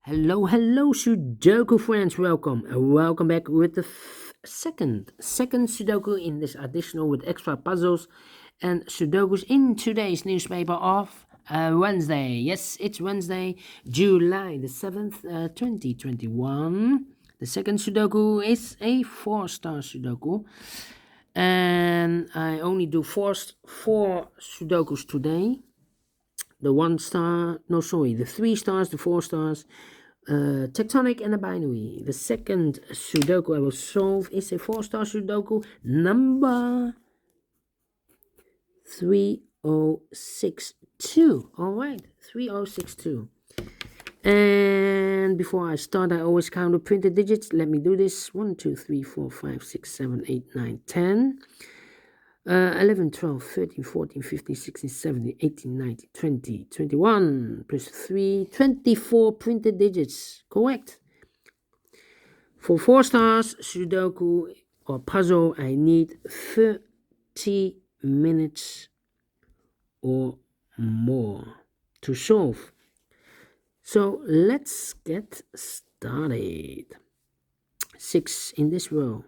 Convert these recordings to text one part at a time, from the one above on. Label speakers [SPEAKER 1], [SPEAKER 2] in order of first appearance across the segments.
[SPEAKER 1] Hello, Sudoku friends. Welcome back with the second Sudoku in this additional with extra puzzles and Sudokus in today's newspaper of Wednesday. Yes, it's Wednesday, July the 7th, 2021. The second Sudoku is a 4-star Sudoku, and I only do four Sudokus today. The 1-star, no, sorry, the 3 stars, the 4 stars, tectonic and a binary. The second Sudoku I will solve is a 4-star Sudoku number 3062. Alright, 3062. And before I start, I always count the printed digits. Let me do this. 1, 2, 3, 4, 5, 6, 7, 8, 9, 10. 11, 12, 13, 14, 15, 16, 17, 18, 19, 20, 21, plus 3, 24 printed digits. Correct. For 4 stars, Sudoku or puzzle, I need 30 minutes or more to solve. So let's get started. 6 in this row.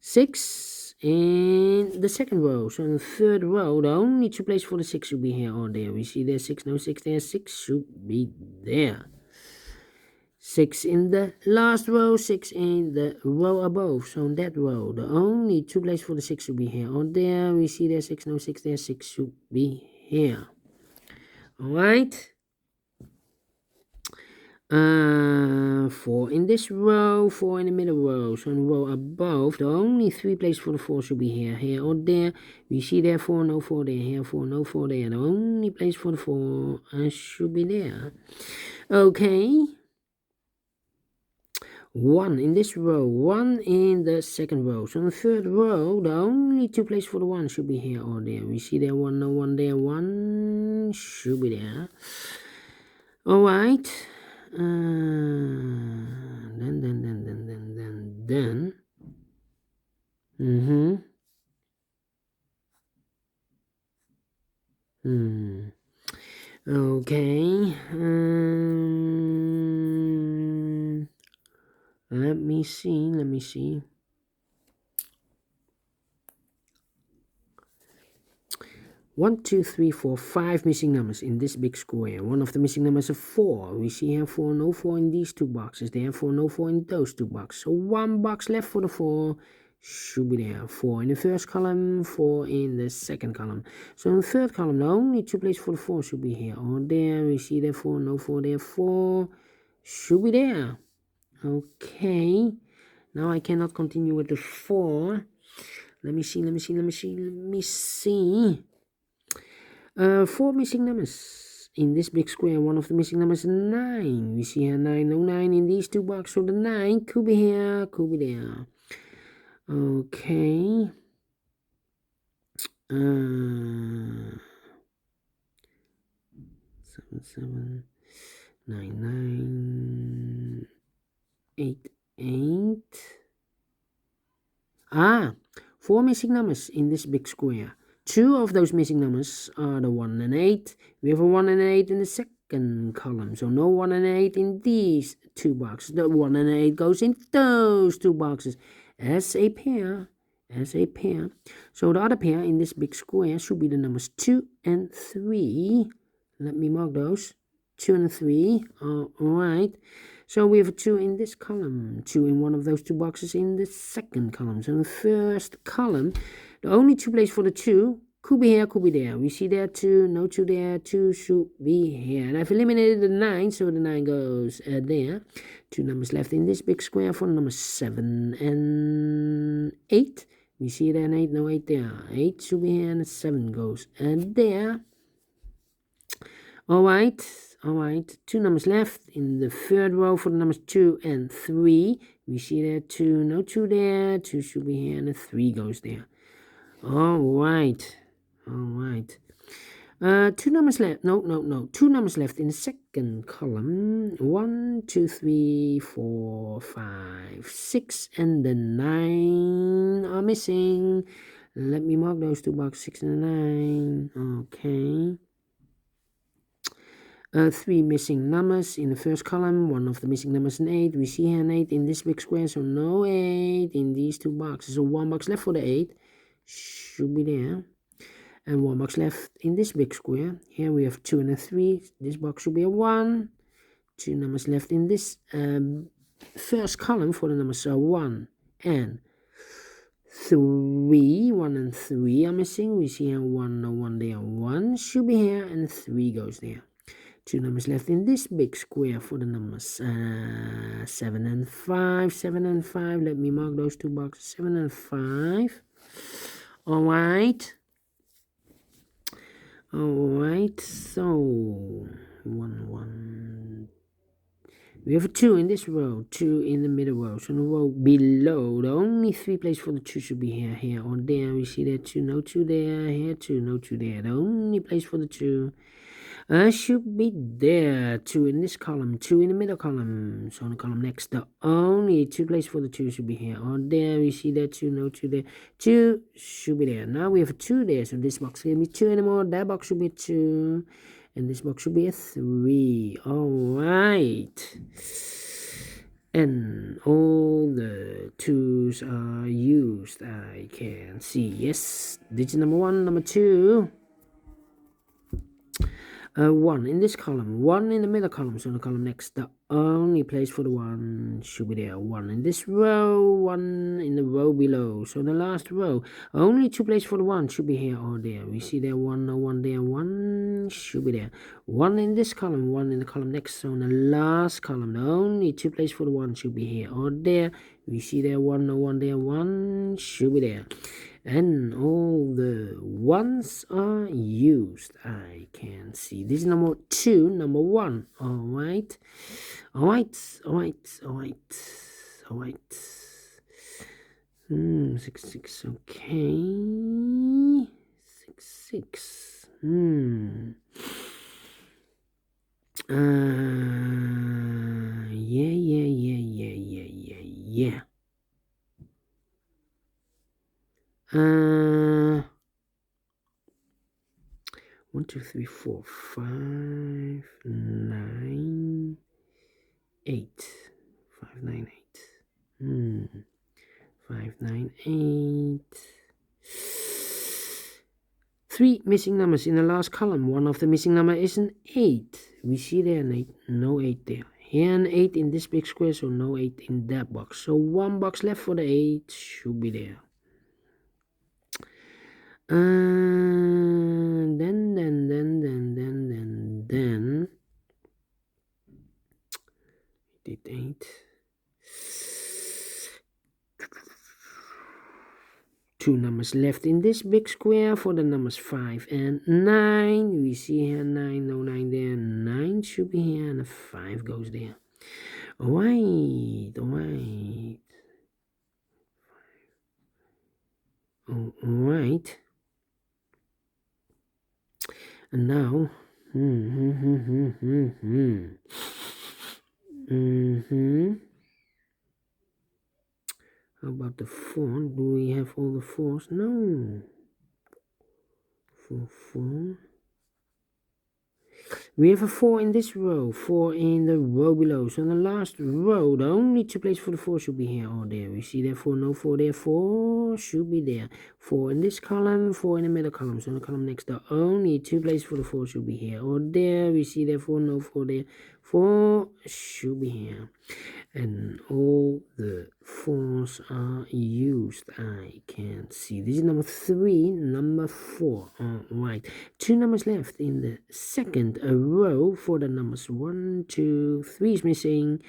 [SPEAKER 1] 6 in the second row. So in the third row, the only 2 places for the 6 should be here or there. We see there 6, no 6 there, 6 should be there. 6 in the last row, 6 in the row above. So in that row, the only 2 places for the 6 should be here or there. We see there 6, no 6 there, 6 should be here. Alright. 4 in this row, 4 in the middle row. So in the row above, the only 3 places for the 4 should be here or there. We see there 4, no 4 there, here 4, no 4 there. The only place for the 4 should be there. Okay. 1 in this row, 1 in the second row. So in the third row, the only 2 places for the 1 should be here or there. We see there 1, no 1 there, 1 should be there. Alright. Then. Okay. Let me see. 1, 2, 3, 4, 5 missing numbers in this big square. One of the missing numbers is 4. We see here 4, no 4 in these 2 boxes. Therefore, no 4 in those 2 boxes. So 1 box left for the 4 should be there. 4 in the first column, 4 in the second column. So in the third column, the only 2 places for the 4 should be here or there. We see there 4, no 4 there, 4 should be there. Okay. Now I cannot continue with the 4. Let me see. 4 missing numbers in this big square. One of the missing numbers is 9. We see here 9, no 9 in these 2 boxes. So the 9 could be here, could be there. Okay. 7, 7, 9, 9, 8, 8. 4 missing numbers in this big square. 2 of those missing numbers are the 1 and 8. We have a 1 and 8 in the second column. So no 1 and 8 in these 2 boxes. The 1 and 8 goes in those 2 boxes as a pair. So the other pair in this big square should be the numbers 2 and 3. Let me mark those. 2 and 3. Alright. So we have a 2 in this column, 2 in one of those 2 boxes in the second column. So in the first column, the only 2 places for the 2 could be here, could be there. We see there 2, no 2 there, 2 should be here. And I've eliminated the 9, so the 9 goes there. 2 numbers left in this big square for the numbers 7 and 8. We see there an 8, no 8 there. 8 should be here, and 7 goes there. Alright. 2 numbers left in the third row for the numbers 2 and 3. We see there 2, no 2 there, 2 should be here, and a 3 goes there. Alright. 2 numbers left. No. 2 numbers left in the second column. 1, 2, 3, 4, 5, 6, and the 9 are missing. Let me mark those 2 boxes, 6 and 9. Okay. 3 missing numbers in the first column. One of the missing numbers an 8. We see here an 8 in this big square, so no 8 in these two boxes. So 1 box left for the 8. Should be there. And 1 box left in this big square. Here we have 2 and a 3. This box should be a 1. 2 numbers left in this first column for the numbers. So 1 and 3. 1 and 3 are missing. We see here 1, no 1 there. 1 should be here and 3 goes there. 2 numbers left in this big square for the numbers 7 and 5. 7 and 5. Let me mark those two boxes. 7 and 5. Alright. Alright. So 1. We have a 2 in this row. 2 in the middle row. So in the row below, the only 3 places for the 2 should be here, or there. We see there 2, no 2 there. Here 2, no 2 there. The only place for the 2 should be there. 2 in this column, 2 in the middle column. So on the column next, the only 2 places for the 2 should be here or there. We see there 2, no 2 there. 2 should be there. Now we have a 2 there, so this box can't be 2 anymore. That box should be 2. And this box should be a 3. Alright. And all the 2s are used. I can see. Yes. Digit number 1, number 2. 1 in this column, 1 in the middle column, so in the column next, the only place for the 1 should be there. 1 in this row, 1 in the row below, so the last row, only 2 places for the 1 should be here or there. We see there 1, no 1 there, 1 should be there. 1 in this column, 1 in the column next, so in the last column, the only 2 places for the 1 should be here or there. We see there 1, no 1 there, 1 should be there. And all the 1s are used. I can see. This is number 2, number 1. Alright. 6, okay. 6. Yeah. 1, 2, 3, 4, 5, 9, 8. 5, 9, 8. 5, 9, 8. 3 missing numbers in the last column. One of the missing number is an 8. We see there an 8. No 8 there. Here an 8 in this big square, so no 8 in that box. So 1 box left for the 8 should be there. Then did 8. 2 numbers left in this big square for the numbers 5 and 9. We see here 9, no 9 there. 9 should be here and a 5 goes there. Alright. Alright. And now, how about the 4? Do we have all the 4s? No. 4. We have a 4 in this row, 4 in the row below. So in the last row, the only 2 places for the 4 should be here or there. We see there 4, no 4 there, 4 should be there. 4 in this column, 4 in the middle column. So in the column next, the only 2 places for the 4 should be here or there. We see there 4, no 4 there, 4 should be here. And all the 4s are used. I can see. This is number 3, number 4. Alright. 2 numbers left in the second row for the numbers 1, 2, 3 is missing.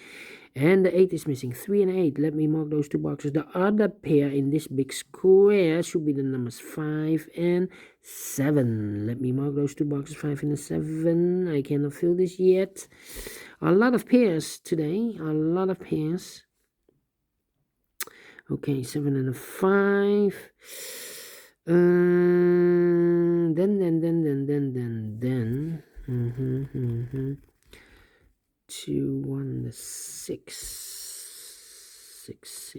[SPEAKER 1] And the 8 is missing. 3 and 8. Let me mark those 2 boxes. The other pair in this big square should be the numbers 5 and 7. Let me mark those 2 boxes, 5 and 7. I cannot fill this yet. A lot of pairs today. A lot of pairs. Okay, 7 and a 5. Then. 2, 1, 6. 6.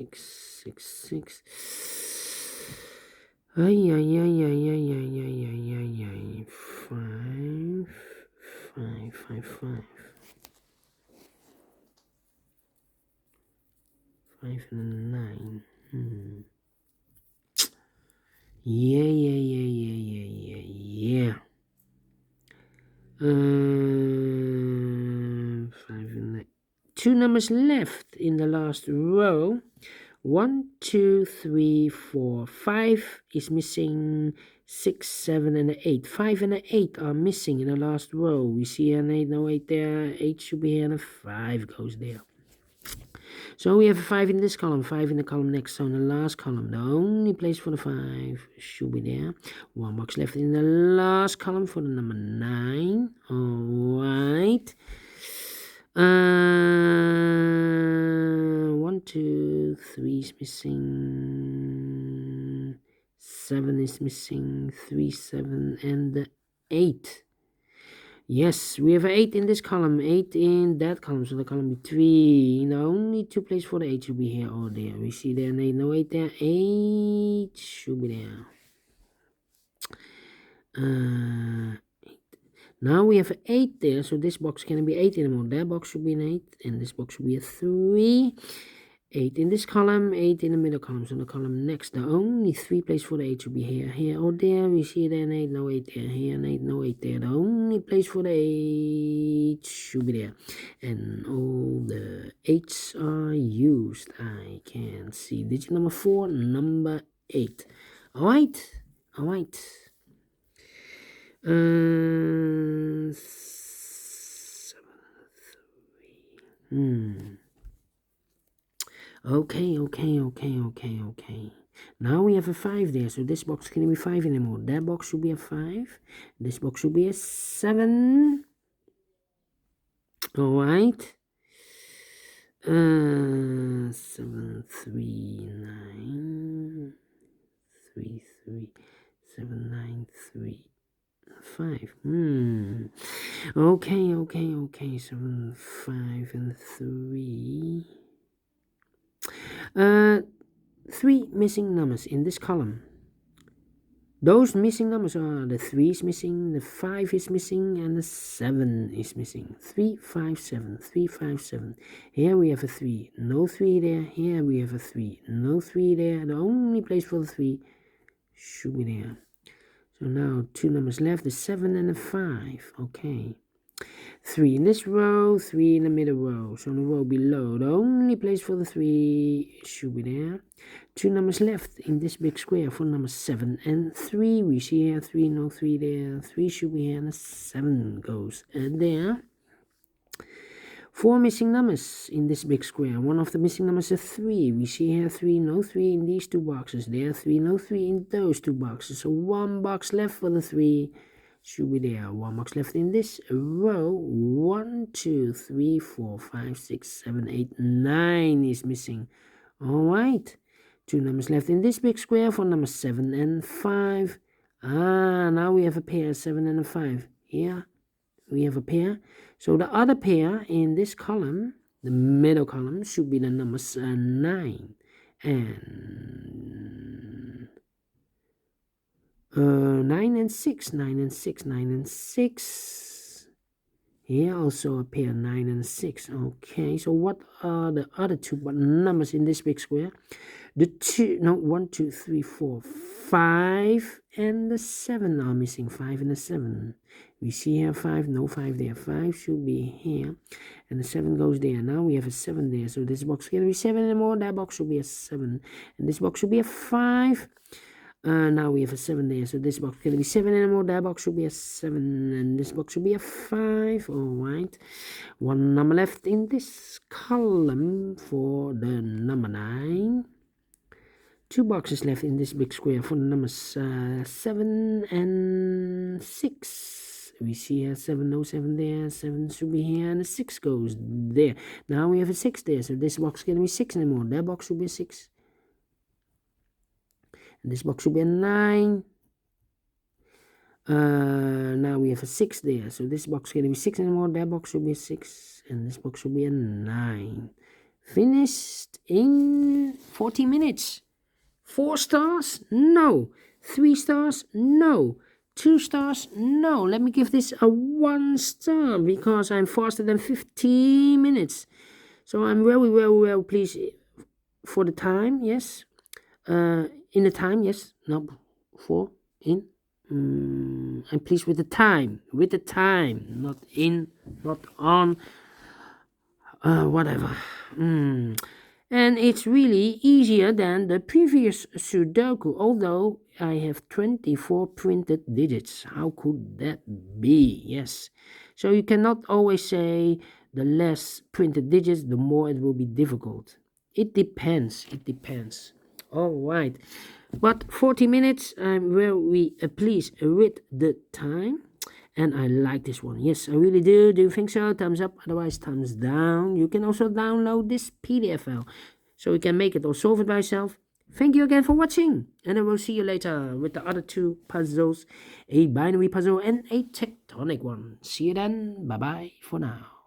[SPEAKER 1] Ay. 5. 5, 5. 5 and a 9. Yeah. 5 and 9. 2 numbers left in the last row. 1, 2, 3, 4, 5 is missing. 6, 7, and 8. 5 and 8 are missing in the last row. We see an 8, no 8 there. 8 should be here, and a 5 goes there. So we have a 5 in this column, 5 in the column next. So in the last column, the only place for the 5 should be there. 1 box left in the last column for the number 9. All right. 1, 2, 3 is missing. 7 is missing. 3, 7, and 8. Yes, we have 8 in this column, 8 in that column, so the column be 3. The only 2 places for the 8 should be here or there. We see there, 8, no 8 there, 8 should be there. 8. Now we have 8 there, so this box can be 8 anymore. That box should be an 8, and this box should be a 3. 8 in this column, 8 in the middle column, so the column next. The only 3 places for the 8 should be here or there. We see there an 8, no 8 there, here an 8, no 8 there. The only place for the 8 should be there. And all the 8s are used. I can see digit number 4, number 8. Alright. 7, 3. Okay. Now we have a 5 there, so this box can't be 5 anymore. That box should be a 5. This box should be a 7. Alright. 7, 3, 9. 3, 3, 7, 9, 3, 5. Okay. 7, 5, and 3. 3 missing numbers in this column. Those missing numbers are the 3 is missing, the 5 is missing, and the 7 is missing. 3, 5, 7, 3, 5, 7. Here we have a 3, no 3 there. Here we have a 3, no 3 there. The only place for the 3 should be there. So now 2 numbers left, the 7 and the 5. Okay. 3 in this row, 3 in the middle row. So the row below, the only place for the 3 should be there. 2 numbers left in this big square for number 7 and 3. We see here 3, no 3 there. 3 should be here, and the 7 goes there. 4 missing numbers in this big square. One of the missing numbers is 3. We see here 3, no 3 in these 2 boxes. There 3, no 3 in those 2 boxes. So 1 box left for the 3 should be there. 1 box left in this row. 1, 2, 3, 4, 5, 6, 7, 8, 9 is missing. Alright. 2 numbers left in this big square for number 7 and 5. Now we have a pair, 7 and a 5. Here we have a pair. So the other pair in this column, the middle column, should be the numbers 9 and 9 and 6, 9 and 6, 9 and 6. Here also a pair, 9 and 6. Okay, so what are the other 2 numbers in this big square? The 1, 2, 3, 4, 5 and the 7 are missing. 5 and the 7. We see here 5, no 5 there. 5 should be here, and the 7 goes there. Now we have a 7 there, so this box can be 7 anymore. That box should be a 7, and this box should be a 5. Now we have a 7 there, so this box can be 7 anymore. That box should be a 7, and this box should be a 5. Alright, 1 number left in this column for the number 9. 2 boxes left in this big square for the numbers 7 and 6. We see here 7, no 7 there. 7 should be here, and the 6 goes there. Now we have a 6 there, so this box can be 6 anymore. That box should be a 6. And this box should be a 9. Now we have a 6 there, so this box can be 6 anymore. That box should be a 6, and this box should be a 9. Finished in 40 minutes. 4 stars? No. 3 stars? No. 2 stars? No, let me give this a 1 star because I'm faster than 15 minutes. So I'm very, very well pleased for the time, yes. In the time, yes. No, for, in. I'm pleased with the time. With the time. Not in, not on. Whatever. And it's really easier than the previous Sudoku, although I have 24 printed digits. How could that be? Yes. So you cannot always say the less printed digits, the more it will be difficult. It depends. It depends. All right. But 40 minutes, I'm very pleased with the time. And I like this one. Yes, I really do. Do you think so? Thumbs up, otherwise thumbs down. You can also download this PDF file so you can make it or solve it by yourself. Thank you again for watching, and I will see you later with the other 2 puzzles, a binary puzzle and a tectonic one. See you then. Bye bye for now.